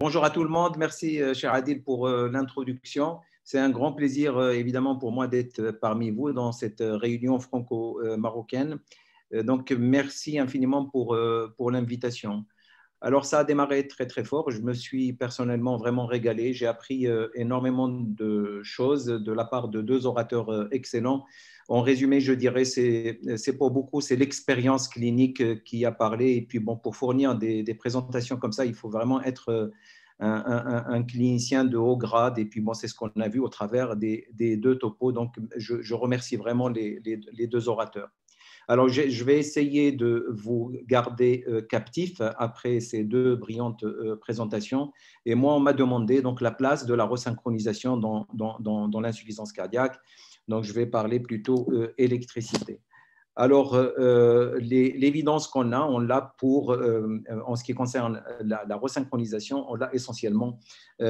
Bonjour à tout le monde. Merci, cher Adil, pour l'introduction. C'est un grand plaisir, évidemment, pour moi d'être parmi vous dans cette réunion franco-marocaine. Donc, merci infiniment pour l'invitation. Alors, ça a démarré très, très fort. Je me suis personnellement vraiment régalé. J'ai appris énormément de choses de la part de deux orateurs excellents. En résumé, je dirais, c'est pour beaucoup, c'est l'expérience clinique qui a parlé. Et puis, bon, pour fournir des présentations comme ça, il faut vraiment être un clinicien de haut grade. Et puis, bon, c'est ce qu'on a vu au travers des deux topos. Donc, je remercie vraiment les deux orateurs. Alors, je vais essayer de vous garder captif après ces deux brillantes présentations. Et moi, on m'a demandé donc la place de la resynchronisation dans l'insuffisance cardiaque. Donc, je vais parler plutôt électricité. Alors, l'évidence qu'on a, on l'a pour, en ce qui concerne la resynchronisation, on l'a essentiellement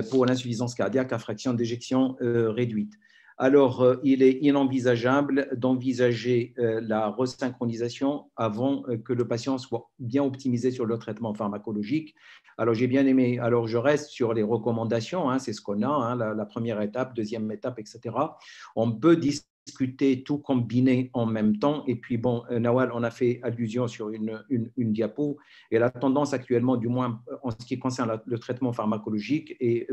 pour l'insuffisance cardiaque à fraction d'éjection réduite. Alors, il est inenvisageable d'envisager la resynchronisation avant que le patient soit bien optimisé sur le traitement pharmacologique. Alors, j'ai bien aimé, alors je reste sur les recommandations, hein, c'est ce qu'on a, hein, la première étape, deuxième étape, etc. On peut discuter, tout combiner en même temps. Et puis, bon, Nawal, on a fait allusion sur une diapo. Et la tendance actuellement, du moins en ce qui concerne le traitement pharmacologique, et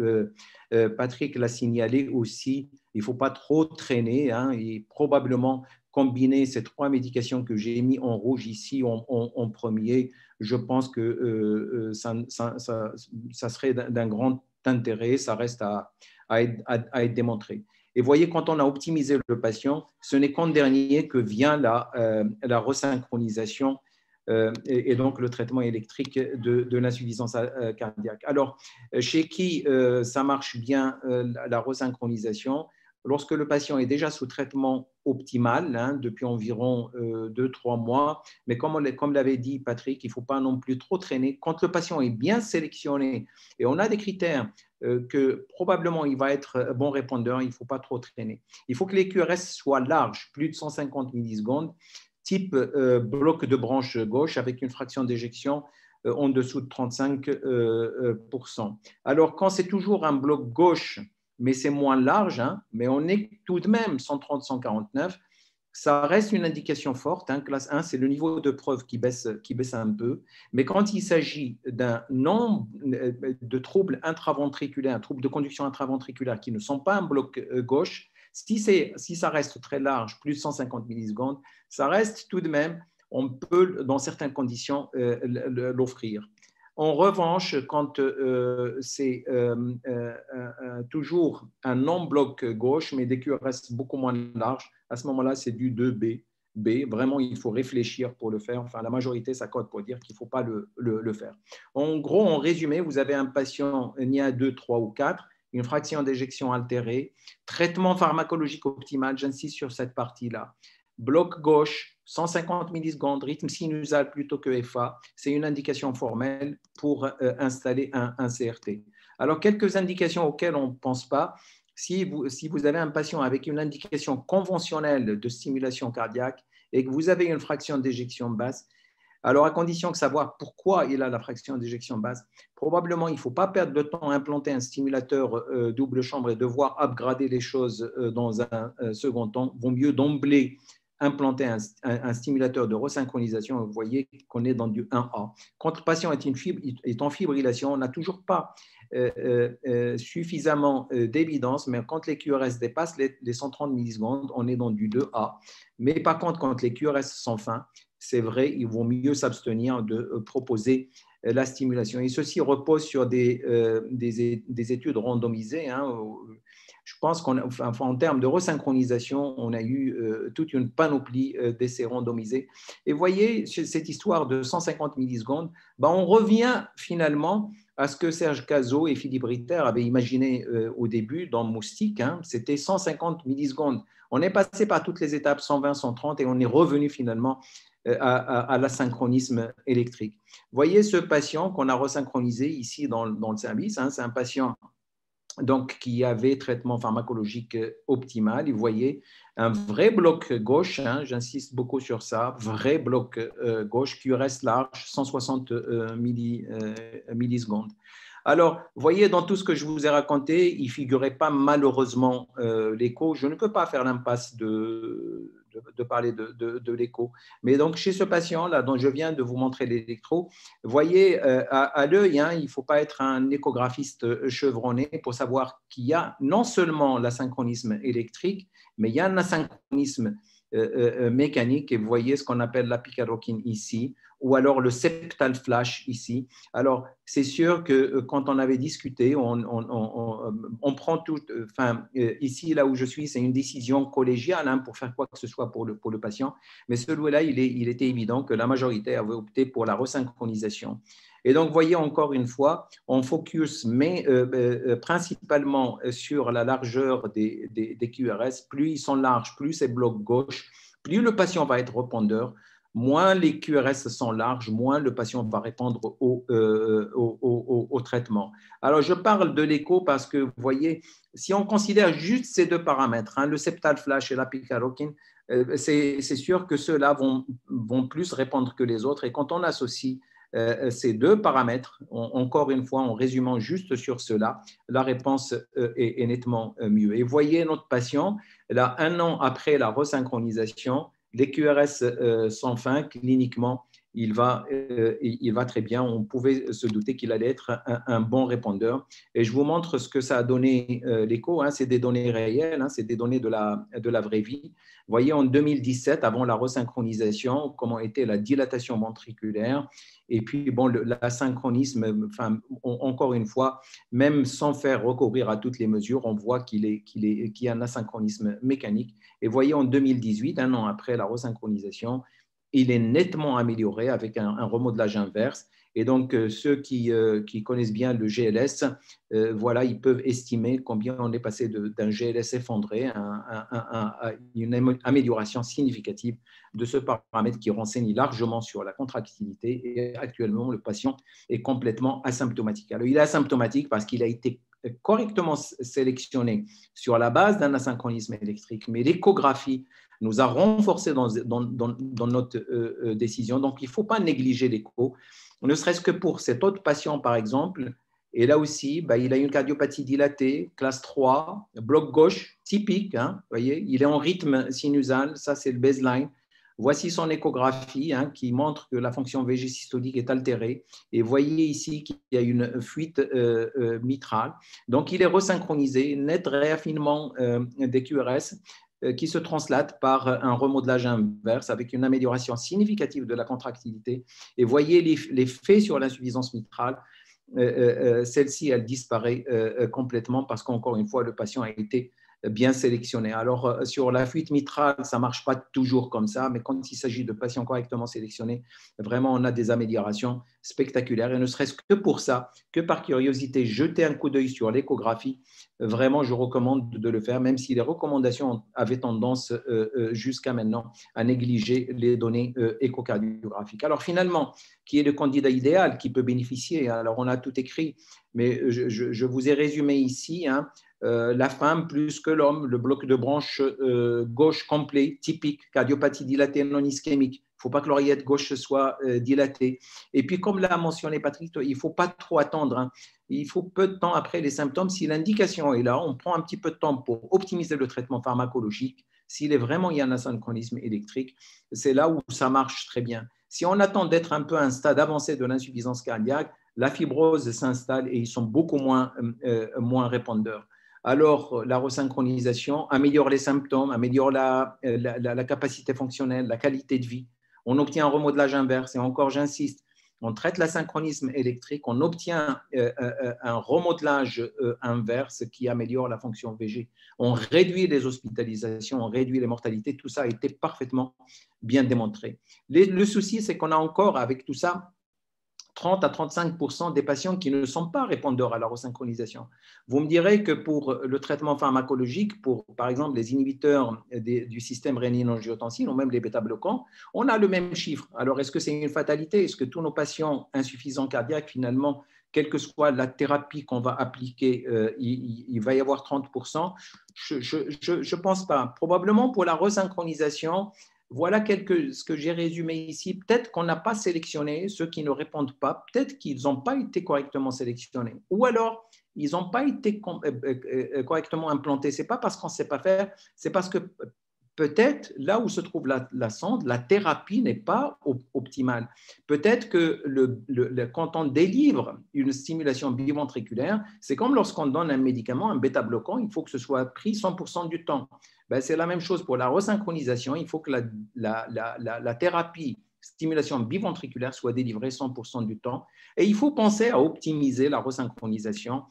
Patrick l'a signalé aussi, il ne faut pas trop traîner, hein, et probablement combiner ces trois médications que j'ai mis en rouge ici en premier, je pense que ça serait d'un grand intérêt, ça reste à être démontré. Et voyez, quand on a optimisé le patient, ce n'est qu'en dernier que vient la resynchronisation et donc le traitement électrique de l'insuffisance cardiaque. Alors, chez qui ça marche bien la resynchronisation? Lorsque le patient est déjà sous traitement optimal, hein, depuis environ 2-3 mois, mais comme l'avait dit Patrick, il ne faut pas non plus trop traîner. Quand le patient est bien sélectionné et on a des critères que probablement il va être bon répondeur, il ne faut pas trop traîner. Il faut que les QRS soient larges, plus de 150 millisecondes, type bloc de branche gauche avec une fraction d'éjection en dessous de 35%. Alors, quand c'est toujours un bloc gauche, mais c'est moins large, hein, mais on est tout de même 130-149, ça reste une indication forte. Hein, classe 1, c'est le niveau de preuve qui baisse un peu. Mais quand il s'agit d'un nombre de troubles intraventriculaires, troubles de conduction intraventriculaire qui ne sont pas un bloc gauche, si ça reste très large, plus de 150 millisecondes, ça reste tout de même, on peut, dans certaines conditions, l'offrir. En revanche, quand c'est toujours un non-bloc gauche, mais des QRS beaucoup moins larges, à ce moment-là, c'est du 2B. Vraiment, il faut réfléchir pour le faire. Enfin, la majorité s'accorde pour dire qu'il ne faut pas le faire. En gros, en résumé, vous avez un patient NIA 2, 3 ou 4, une fraction d'éjection altérée, traitement pharmacologique optimal, j'insiste sur cette partie-là. Bloc gauche, 150 millisecondes, rythme sinusal plutôt que FA, c'est une indication formelle pour installer un CRT. Alors, quelques indications auxquelles on ne pense pas. Si vous avez un patient avec une indication conventionnelle de stimulation cardiaque et que vous avez une fraction d'éjection basse, alors à condition de savoir pourquoi il a la fraction d'éjection basse, probablement il ne faut pas perdre de temps à implanter un stimulateur double chambre et devoir upgrader les choses dans un second temps. Vaut mieux d'emblée implanter un stimulateur de resynchronisation. Vous voyez qu'on est dans du 1A. Quand le patient est en fibrillation, on n'a toujours pas suffisamment d'évidence, mais quand les QRS dépassent les 130 millisecondes, on est dans du 2A. Mais par contre, quand les QRS sont fins, c'est vrai, il vaut mieux s'abstenir de proposer la stimulation. Et ceci repose sur des études randomisées. Hein. Je pense qu'en termes de resynchronisation, on a eu toute une panoplie d'essais randomisés. Et vous voyez, cette histoire de 150 millisecondes, ben on revient finalement à ce que Serge Cazot et Philippe Ritter avaient imaginé au début dans Moustique, hein, c'était 150 millisecondes. On est passé par toutes les étapes, 120, 130, et on est revenu finalement à l'asynchronisme électrique. Vous voyez ce patient qu'on a resynchronisé ici dans le service, hein, c'est un patient donc, qui avait traitement pharmacologique optimal. Et vous voyez un vrai bloc gauche, hein, j'insiste beaucoup sur ça, vrai bloc gauche, QRS large, 160 millisecondes. Alors, vous voyez, dans tout ce que je vous ai raconté, il ne figurait pas malheureusement l'écho. Je ne peux pas faire l'impasse de parler de l'écho. Mais donc, chez ce patient-là, dont je viens de vous montrer l'électro, vous voyez, à l'œil, hein, il ne faut pas être un échographiste chevronné pour savoir qu'il y a non seulement l'asynchronisme électrique, mais il y a un asynchronisme mécanique. Et vous voyez ce qu'on appelle la picaroquine ici, ou alors le septal flash ici. Alors, c'est sûr que quand on avait discuté, on prend tout, enfin, ici, là où je suis, c'est une décision collégiale hein, pour faire quoi que ce soit pour le patient, mais celui-là, il était évident que la majorité avait opté pour la resynchronisation. Et donc, voyez encore une fois, on focus mais, principalement sur la largeur des QRS. Plus ils sont larges, plus c'est bloc gauche, plus le patient va être répondeur, moins les QRS sont larges, moins le patient va répondre au traitement. Alors, je parle de l'écho parce que, vous voyez, si on considère juste ces deux paramètres, hein, le septal flash et la picaroquine, c'est sûr que ceux-là vont plus répondre que les autres. Et quand on associe ces deux paramètres, encore une fois, en résumant juste sur cela, la réponse est nettement mieux. Et voyez notre patient, là, 1 an après la resynchronisation, les QRS sans fin, cliniquement, il va très bien. On pouvait se douter qu'il allait être un bon répondeur. Et je vous montre ce que ça a donné l'écho. Hein, c'est des données réelles, hein, c'est des données de la vraie vie. Vous voyez, en 2017, avant la resynchronisation, comment était la dilatation ventriculaire. Et puis, bon, l'asynchronisme, enfin, encore une fois, même sans faire recourir à toutes les mesures, on voit qu'il y a un asynchronisme mécanique. Et voyez, en 2018, 1 an après la resynchronisation, il est nettement amélioré avec un remodelage inverse. Et donc, ceux qui connaissent bien le GLS, voilà, ils peuvent estimer combien on est passé d'un GLS effondré à une amélioration significative de ce paramètre qui renseigne largement sur la contractilité. Et actuellement, le patient est complètement asymptomatique. Alors, il est asymptomatique parce qu'il a été correctement sélectionné sur la base d'un asynchronisme électrique, mais l'échographie nous a renforcé dans notre décision. Donc, il ne faut pas négliger l'écho, ne serait-ce que pour cet autre patient, par exemple. Et là aussi, il a une cardiopathie dilatée, classe 3, bloc gauche, typique. Hein, voyez, il est en rythme sinusal, ça c'est le baseline. Voici son échographie hein, qui montre que la fonction VG systolique est altérée. Et voyez ici qu'il y a une fuite mitrale. Donc, il est resynchronisé, net réaffinement des QRS qui se translate par un remodelage inverse avec une amélioration significative de la contractilité. Et voyez l'effet sur l'insuffisance mitrale. Celle-ci, elle disparaît complètement parce qu'encore une fois, le patient a été bien sélectionné. Alors, sur la fuite mitrale, ça ne marche pas toujours comme ça, mais quand il s'agit de patients correctement sélectionnés, vraiment, on a des améliorations spectaculaires. Et ne serait-ce que pour ça, que par curiosité, jeter un coup d'œil sur l'échographie, vraiment, je recommande de le faire, même si les recommandations avaient tendance jusqu'à maintenant à négliger les données échocardiographiques. Alors, finalement, qui est le candidat idéal qui peut bénéficier? Alors, on a tout écrit, mais je vous ai résumé ici, hein, la femme plus que l'homme, le bloc de branche gauche complet, typique, cardiopathie dilatée non ischémique. Il ne faut pas que l'oreillette gauche soit dilatée. Et puis, comme l'a mentionné Patrick, il ne faut pas trop attendre. Hein. Il faut peu de temps après les symptômes. Si l'indication est là, on prend un petit peu de temps pour optimiser le traitement pharmacologique. S'il est vraiment il y a un asynchronisme électrique, c'est là où ça marche très bien. Si on attend d'être un peu à un stade avancé de l'insuffisance cardiaque, la fibrose s'installe et ils sont beaucoup moins répondeurs. Alors, la resynchronisation améliore les symptômes, améliore la capacité fonctionnelle, la qualité de vie. On obtient un remodelage inverse. Et encore, j'insiste, on traite l'asynchronisme électrique, on obtient un remodelage inverse qui améliore la fonction VG. On réduit les hospitalisations, on réduit les mortalités. Tout ça a été parfaitement bien démontré. Le souci, c'est qu'on a encore, avec tout ça, 30 à 35% des patients qui ne sont pas répondeurs à la resynchronisation. Vous me direz que pour le traitement pharmacologique, pour par exemple les inhibiteurs du système rénine-angiotensine ou même les bêta-bloquants, on a le même chiffre. Alors, est-ce que c'est une fatalité? Est-ce que tous nos patients insuffisants cardiaques, finalement, quelle que soit la thérapie qu'on va appliquer, il va y avoir 30%? Je ne pense pas. Probablement pour la resynchronisation, Voilà ce que j'ai résumé ici. Peut-être qu'on n'a pas sélectionné ceux qui ne répondent pas, peut-être qu'ils n'ont pas été correctement sélectionnés, ou alors ils n'ont pas été correctement implantés. Ce n'est pas parce qu'on ne sait pas faire, c'est parce que peut-être là où se trouve la sonde, la thérapie n'est pas optimale. Peut-être que quand on délivre une stimulation biventriculaire, c'est comme lorsqu'on donne un médicament, un bêta-bloquant, il faut que ce soit pris 100% du temps. Ben, c'est la même chose pour la resynchronisation. Il faut que la thérapie stimulation biventriculaire soit délivrée 100% du temps. Et il faut penser à optimiser la resynchronisation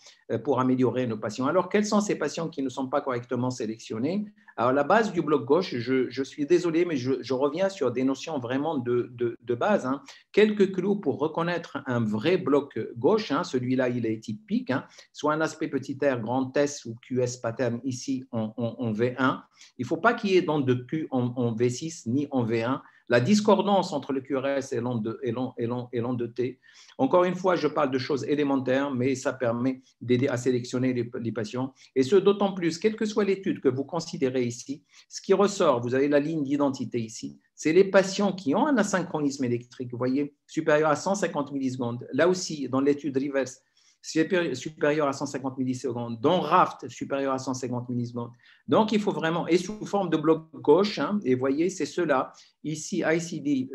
pour améliorer nos patients. Alors, quels sont ces patients qui ne sont pas correctement sélectionnés? Alors, la base du bloc gauche, je suis désolé, mais je reviens sur des notions vraiment de base. Hein. Quelques clous pour reconnaître un vrai bloc gauche. Hein. Celui-là, il est typique. Hein. Soit un aspect petit r, grand S ou QS pattern ici en V1. Il ne faut pas qu'il y ait d'onde de Q en V6 ni en V1. La discordance entre le QRS et l'onde de T. Encore une fois, je parle de choses élémentaires, mais ça permet d'aider à sélectionner les patients. Et ce, d'autant plus, quelle que soit l'étude que vous considérez ici, ce qui ressort, vous avez la ligne d'identité ici, c'est les patients qui ont un asynchronisme électrique, vous voyez, supérieur à 150 millisecondes. Là aussi, dans l'étude reverse, supérieur à 150 millisecondes, dans RAFT, supérieur à 150 millisecondes. Donc, il faut vraiment, et sous forme de bloc gauche, hein, et vous voyez, c'est cela, ici, ICD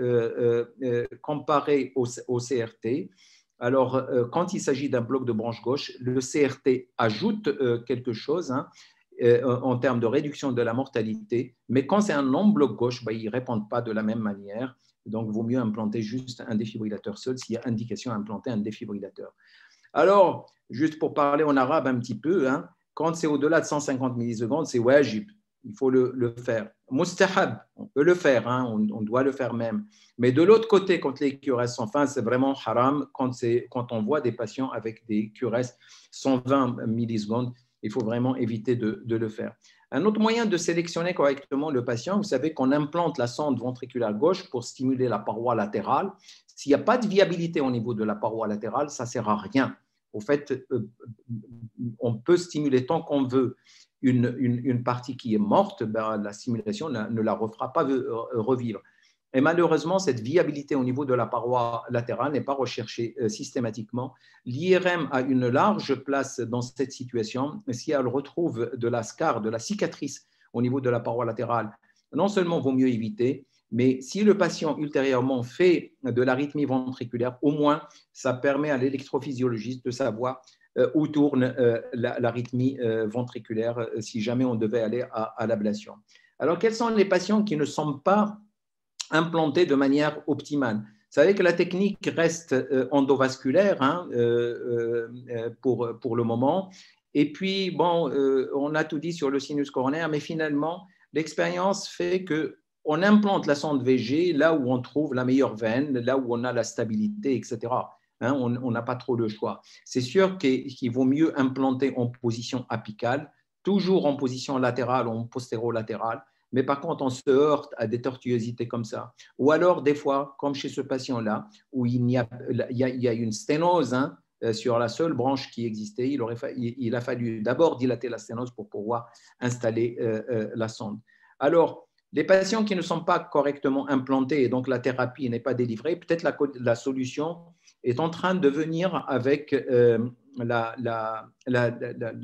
comparé au CRT. Alors, quand il s'agit d'un bloc de branche gauche, le CRT ajoute quelque chose hein, en termes de réduction de la mortalité, mais quand c'est un non-bloc gauche, ben, ils ne répondent pas de la même manière. Donc, il vaut mieux implanter juste un défibrillateur seul s'il y a indication à implanter un défibrillateur. Alors, juste pour parler en arabe un petit peu, hein, quand c'est au-delà de 150 millisecondes, c'est wajib, il faut le faire. Mustahab, on peut le faire, hein, on doit le faire même. Mais de l'autre côté, quand les QRS sont fins, c'est vraiment haram quand on voit des patients avec des QRS 120 millisecondes, il faut vraiment éviter de le faire. Un autre moyen de sélectionner correctement le patient, vous savez qu'on implante la sonde ventriculaire gauche pour stimuler la paroi latérale. S'il n'y a pas de viabilité au niveau de la paroi latérale, ça ne sert à rien. Au fait, on peut stimuler tant qu'on veut une partie qui est morte, ben, la stimulation ne la refera pas revivre. Et malheureusement, cette viabilité au niveau de la paroi latérale n'est pas recherchée systématiquement. L'IRM a une large place dans cette situation. Si elle retrouve de la scar, de la cicatrice au niveau de la paroi latérale, non seulement vaut mieux éviter, mais si le patient ultérieurement fait de l'arythmie ventriculaire, au moins, ça permet à l'électrophysiologiste de savoir où tourne l'arythmie ventriculaire si jamais on devait aller à l'ablation. Alors, quels sont les patients qui ne sont pas implantés de manière optimale? Vous savez que la technique reste endovasculaire hein, pour le moment. Et puis, bon, on a tout dit sur le sinus coronaire, mais finalement, l'expérience fait que on implante la sonde VG là où on trouve la meilleure veine, là où on a la stabilité, etc. Hein, on n'a pas trop le choix. C'est sûr qu'il vaut mieux implanter en position apicale, toujours en position latérale ou en postéro-latérale, mais par contre, on se heurte à des tortuosités comme ça. Ou alors, des fois, comme chez ce patient-là, où il y a une sténose hein, sur la seule branche qui existait, il a fallu d'abord dilater la sténose pour pouvoir installer la sonde. Alors, les patients qui ne sont pas correctement implantés et donc la thérapie n'est pas délivrée, peut-être la solution est en train de venir avec la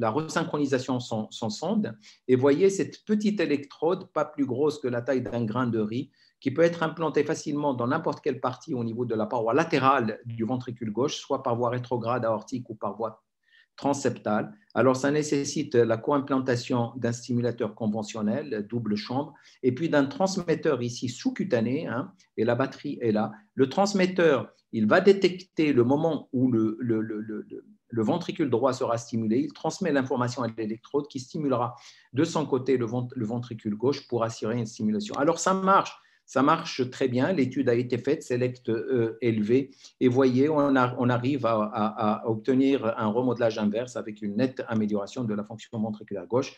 resynchronisation sans sonde. Et voyez cette petite électrode, pas plus grosse que la taille d'un grain de riz, qui peut être implantée facilement dans n'importe quelle partie au niveau de la paroi latérale du ventricule gauche, soit par voie rétrograde aortique ou par voie transseptale. Alors, ça nécessite la co-implantation d'un stimulateur conventionnel, double chambre, et puis d'un transmetteur ici sous-cutané, hein, et la batterie est là. Le transmetteur, il va détecter le moment où le ventricule droit sera stimulé, il transmet l'information à l'électrode qui stimulera de son côté le ventricule gauche pour assurer une stimulation. Alors, ça marche très bien, l'étude a été faite, select élevé, et voyez, on arrive à obtenir un remodelage inverse avec une nette amélioration de la fonction ventriculaire gauche.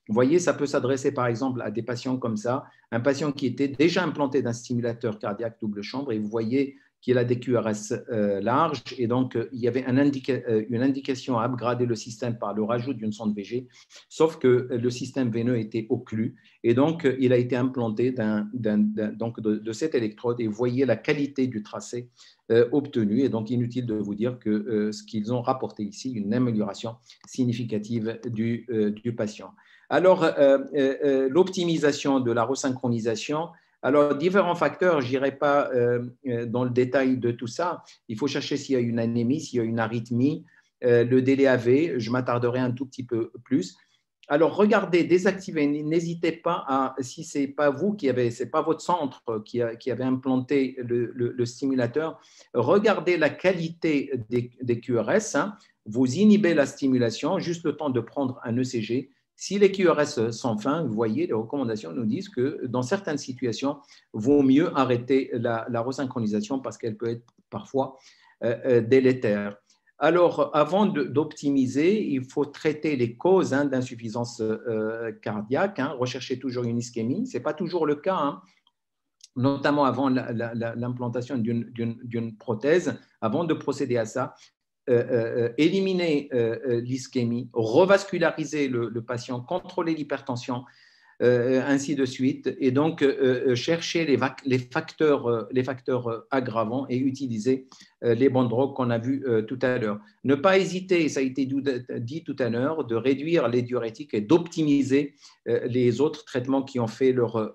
Vous voyez, ça peut s'adresser par exemple à des patients comme ça, un patient qui était déjà implanté d'un stimulateur cardiaque double chambre, et vous voyez, qu'il a des QRS larges et donc il y avait une indication à upgrader le système par le rajout d'une sonde VG, sauf que le système veineux était occlus et donc il a été implanté de cette électrode et vous voyez la qualité du tracé obtenu et donc inutile de vous dire que ce qu'ils ont rapporté ici, une amélioration significative du patient. Alors, l'optimisation de la resynchronisation, alors, différents facteurs, je n'irai pas dans le détail de tout ça. Il faut chercher s'il y a une anémie, s'il y a une arythmie, le délai AV, je m'attarderai un tout petit peu plus. Alors, regardez, désactivez, n'hésitez pas à, si ce n'est pas vous qui avez, ce n'est pas votre centre qui avait implanté le stimulateur, regardez la qualité des QRS, hein. Vous inhibez la stimulation, juste le temps de prendre un ECG. Si les QRS sont fins, vous voyez, les recommandations nous disent que dans certaines situations, il vaut mieux arrêter la resynchronisation parce qu'elle peut être parfois délétère. Alors, avant d'optimiser, il faut traiter les causes d'insuffisance cardiaque, rechercher toujours une ischémie. Ce n'est pas toujours le cas, notamment avant l'implantation d'une prothèse. Avant de procéder à ça, éliminer l'ischémie, revasculariser le patient, contrôler l'hypertension, ainsi de suite, et donc chercher les facteurs aggravants et utiliser les bonnes drogues qu'on a vues tout à l'heure. Ne pas hésiter, ça a été dit tout à l'heure, de réduire les diurétiques et d'optimiser les autres traitements qui ont fait leur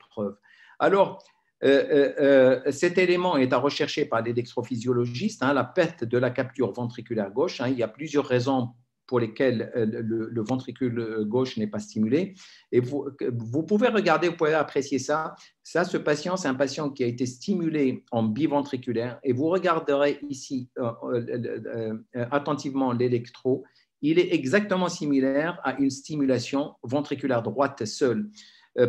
preuve. Alors, cet élément est à rechercher par l'électrophysiologiste, la perte de la capture ventriculaire gauche. Il y a plusieurs raisons pour lesquelles le ventricule gauche n'est pas stimulé. Et vous pouvez regarder, vous pouvez apprécier ça. Ce patient, c'est un patient qui a été stimulé en biventriculaire. Et vous regarderez ici attentivement l'électro. Il est exactement similaire à une stimulation ventriculaire droite seule.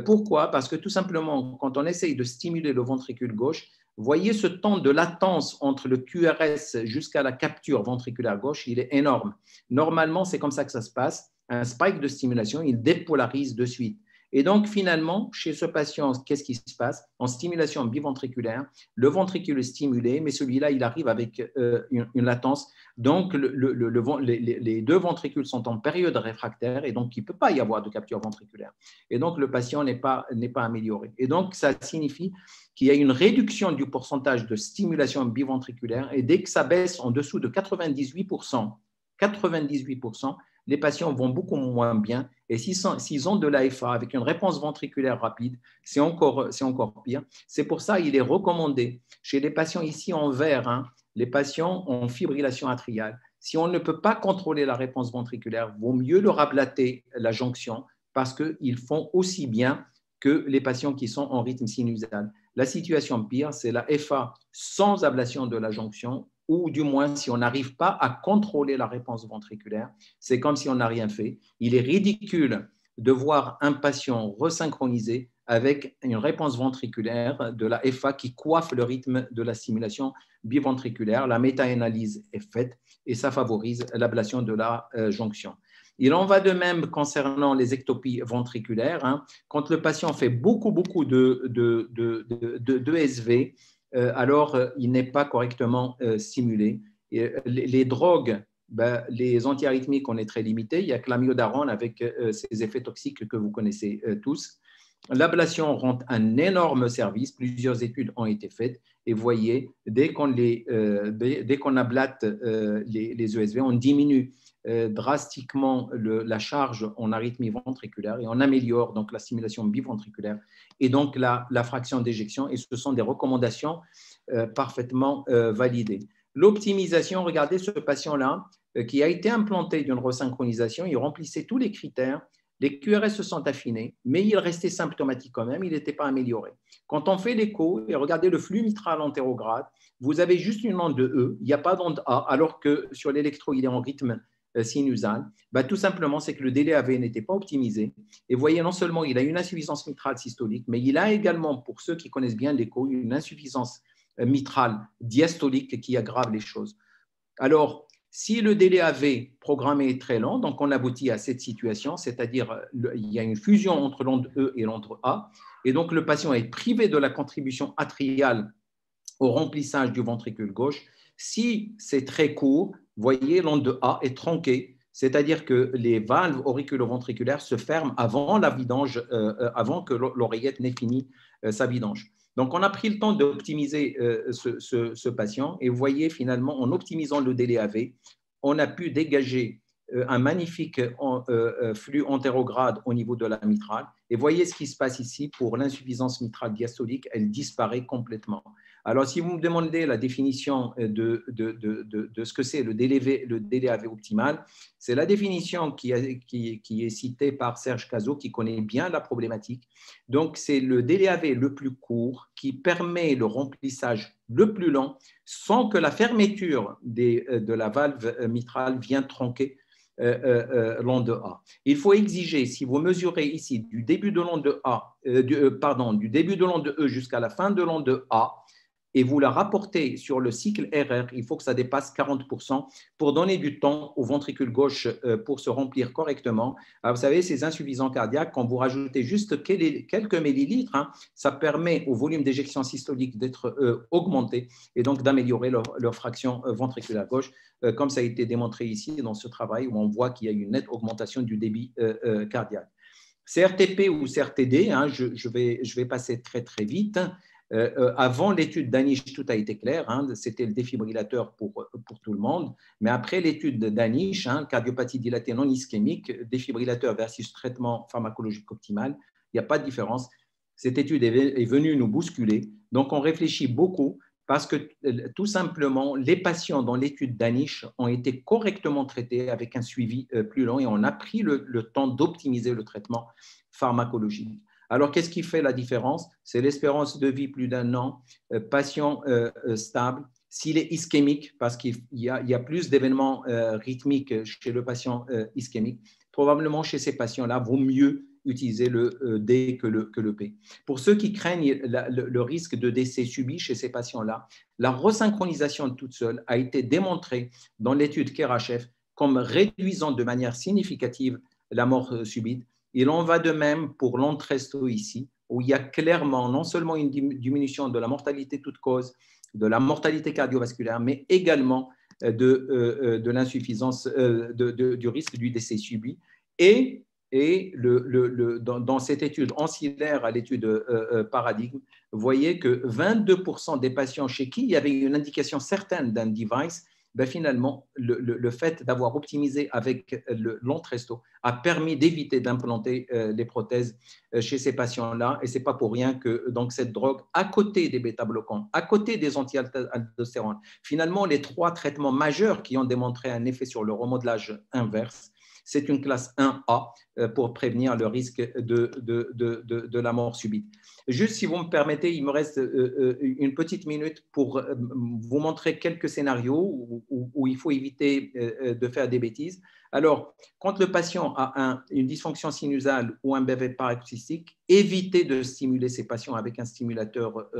Pourquoi? Parce que tout simplement, quand on essaye de stimuler le ventricule gauche, voyez ce temps de latence entre le QRS jusqu'à la capture ventriculaire gauche, il est énorme. Normalement, c'est comme ça que ça se passe. Un spike de stimulation, il dépolarise de suite. Et donc, finalement, chez ce patient, qu'est-ce qui se passe? En stimulation biventriculaire, le ventricule est stimulé, mais celui-là, il arrive avec une latence. Donc, les deux ventricules sont en période réfractaire et donc il ne peut pas y avoir de capture ventriculaire. Et donc, le patient n'est pas amélioré. Et donc, ça signifie qu'il y a une réduction du pourcentage de stimulation biventriculaire et dès que ça baisse en dessous de 98%, les patients vont beaucoup moins bien. Et s'ils ont de l'AFA avec une réponse ventriculaire rapide, c'est encore pire. C'est pour ça qu'il est recommandé chez les patients ici en vert, les patients en fibrillation atriale. Si on ne peut pas contrôler la réponse ventriculaire, il vaut mieux leur ablater la jonction parce qu'ils font aussi bien que les patients qui sont en rythme sinusal. La situation pire, c'est la FA sans ablation de la jonction, ou du moins si on n'arrive pas à contrôler la réponse ventriculaire, c'est comme si on n'a rien fait. Il est ridicule de voir un patient resynchronisé avec une réponse ventriculaire de la FA qui coiffe le rythme de la stimulation biventriculaire. La méta-analyse est faite et ça favorise l'ablation de la jonction. Il en va de même concernant les ectopies ventriculaires. Quand le patient fait beaucoup de SV, alors il n'est pas correctement stimulé. Et les drogues, les antiarythmiques, on est très limité. Il y a que l'amiodarone avec ses effets toxiques que vous connaissez tous. L'ablation rend un énorme service. Plusieurs études ont été faites. Et vous voyez, dès qu'on ablate les ESV, on diminue drastiquement la charge en arythmie ventriculaire et on améliore donc la stimulation biventriculaire et donc la fraction d'éjection. Et ce sont des recommandations parfaitement validées. L'optimisation, regardez ce patient-là qui a été implanté d'une resynchronisation, il remplissait tous les critères. Les QRS se sont affinés, mais il restait symptomatique quand même, il n'était pas amélioré. Quand on fait l'écho et regardez le flux mitral antérograde, vous avez juste une onde de E, il n'y a pas d'onde A, alors que sur l'électro, il est en rythme sinusal. Tout simplement, c'est que le délai AV n'était pas optimisé. Et vous voyez, non seulement il a une insuffisance mitrale systolique, mais il a également, pour ceux qui connaissent bien l'écho, une insuffisance mitrale diastolique qui aggrave les choses. Alors, Si le délai AV programmé est très lent, donc on aboutit à cette situation, c'est-à-dire il y a une fusion entre l'onde E et l'onde A, et donc le patient est privé de la contribution atriale au remplissage du ventricule gauche. Si c'est très court, vous voyez, l'onde A est tronquée, c'est-à-dire que les valves auriculo-ventriculaires se ferment avant la vidange, avant que l'oreillette n'ait fini sa vidange. Donc, on a pris le temps d'optimiser ce patient et vous voyez finalement, en optimisant le délai AV, on a pu dégager un magnifique flux antérograde au niveau de la mitrale. Et voyez ce qui se passe ici pour l'insuffisance mitrale diastolique, elle disparaît complètement. Alors, si vous me demandez la définition de ce que c'est le délai AV optimal, c'est la définition qui est citée par Serge Cazot, qui connaît bien la problématique. Donc, c'est le délai AV le plus court qui permet le remplissage le plus lent sans que la fermeture de la valve mitrale vienne tronquer l'onde A. Il faut exiger, si vous mesurez ici du début de l'onde du début de l'onde E jusqu'à la fin de l'onde A, et vous la rapportez sur le cycle RR, il faut que ça dépasse 40% pour donner du temps au ventricule gauche pour se remplir correctement. Alors, vous savez, ces insuffisants cardiaques, quand vous rajoutez juste quelques millilitres, ça permet au volume d'éjection systolique d'être augmenté et donc d'améliorer leur fraction ventriculaire gauche, comme ça a été démontré ici dans ce travail où on voit qu'il y a une nette augmentation du débit cardiaque. CRTP ou CRTD, je vais passer très très vite. Avant l'étude d'Anish, tout a été clair, c'était le défibrillateur pour tout le monde. Mais après l'étude d'Anish, cardiopathie dilatée non ischémique, défibrillateur versus traitement pharmacologique optimal, il n'y a pas de différence. Cette étude est venue nous bousculer. Donc, on réfléchit beaucoup parce que tout simplement, les patients dans l'étude d'Anish ont été correctement traités avec un suivi plus long et on a pris le temps d'optimiser le traitement pharmacologique. Alors, qu'est-ce qui fait la différence? C'est l'espérance de vie plus d'1 an, patient stable. S'il est ischémique, parce qu'il y a plus d'événements rythmiques chez le patient ischémique, probablement chez ces patients-là, vaut mieux utiliser le D que le P. Pour ceux qui craignent le risque de décès subi chez ces patients-là, la resynchronisation toute seule a été démontrée dans l'étude Kerachev comme réduisant de manière significative la mort subite. Il en va de même pour l'Entresto ici, où il y a clairement non seulement une diminution de la mortalité toute cause, de la mortalité cardiovasculaire, mais également de l'insuffisance, du risque du décès subi. Et dans cette étude ancillaire à l'étude paradigme, vous voyez que 22% des patients chez qui il y avait une indication certaine d'un device, finalement, le fait d'avoir optimisé avec l'Entresto a permis d'éviter d'implanter les prothèses chez ces patients-là. Et ce n'est pas pour rien que donc, cette drogue, à côté des bêta-bloquants, à côté des anti-aldostérones, finalement, les 3 traitements majeurs qui ont démontré un effet sur le remodelage inverse, c'est une classe 1A pour prévenir le risque de la mort subite. Juste, si vous me permettez, il me reste une petite minute pour vous montrer quelques scénarios où il faut éviter de faire des bêtises. Alors, quand le patient a une dysfonction sinusale ou un BV paroxystique, évitez de stimuler ces patients avec un stimulateur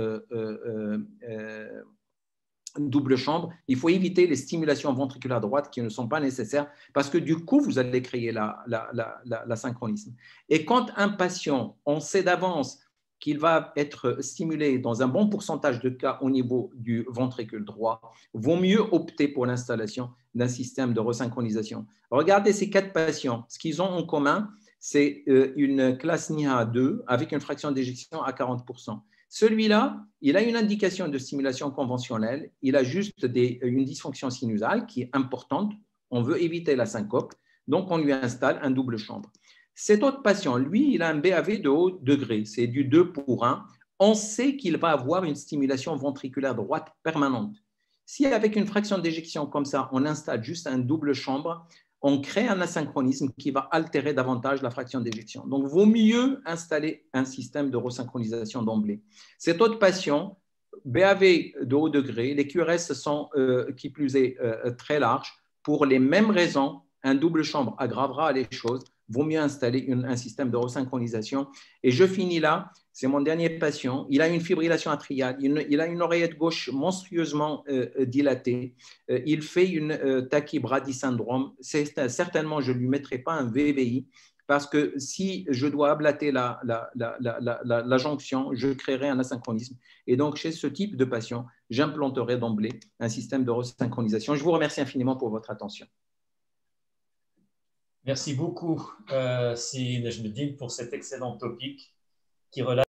double chambre. Il faut éviter les stimulations ventriculaires droites qui ne sont pas nécessaires parce que du coup, vous allez créer la synchronisme. Et quand un patient, on sait d'avance qu'il va être stimulé dans un bon pourcentage de cas au niveau du ventricule droit, vaut mieux opter pour l'installation d'un système de resynchronisation. Regardez ces 4 patients. Ce qu'ils ont en commun, c'est une classe NIHA 2 avec une fraction d'éjection à 40%. Celui-là, il a une indication de stimulation conventionnelle, il a juste une dysfonction sinusale qui est importante, on veut éviter la syncope, donc on lui installe un double chambre. Cet autre patient, lui, il a un BAV de haut degré, c'est du 2 pour 1, on sait qu'il va avoir une stimulation ventriculaire droite permanente. Si avec une fraction d'éjection comme ça, on installe juste un double chambre, on crée un asynchronisme qui va altérer davantage la fraction d'éjection. Donc, il vaut mieux installer un système de resynchronisation d'emblée. Cet autre patient, BAV de haut degré, les QRS sont, qui plus est, très larges. Pour les mêmes raisons, un double chambre aggravera les choses. vaut mieux installer un système de resynchronisation. Et je finis là, c'est mon dernier patient. Il a une fibrillation atriale, il a une oreillette gauche monstrueusement dilatée, il fait une tachybradie syndrome. Certainement, je ne lui mettrai pas un VVI, parce que si je dois ablater la jonction, je créerai un asynchronisme. Et donc, chez ce type de patient, j'implanterai d'emblée un système de resynchronisation. Je vous remercie infiniment pour votre attention. Merci beaucoup, Si Nejmuddin, pour cet excellent topic qui relate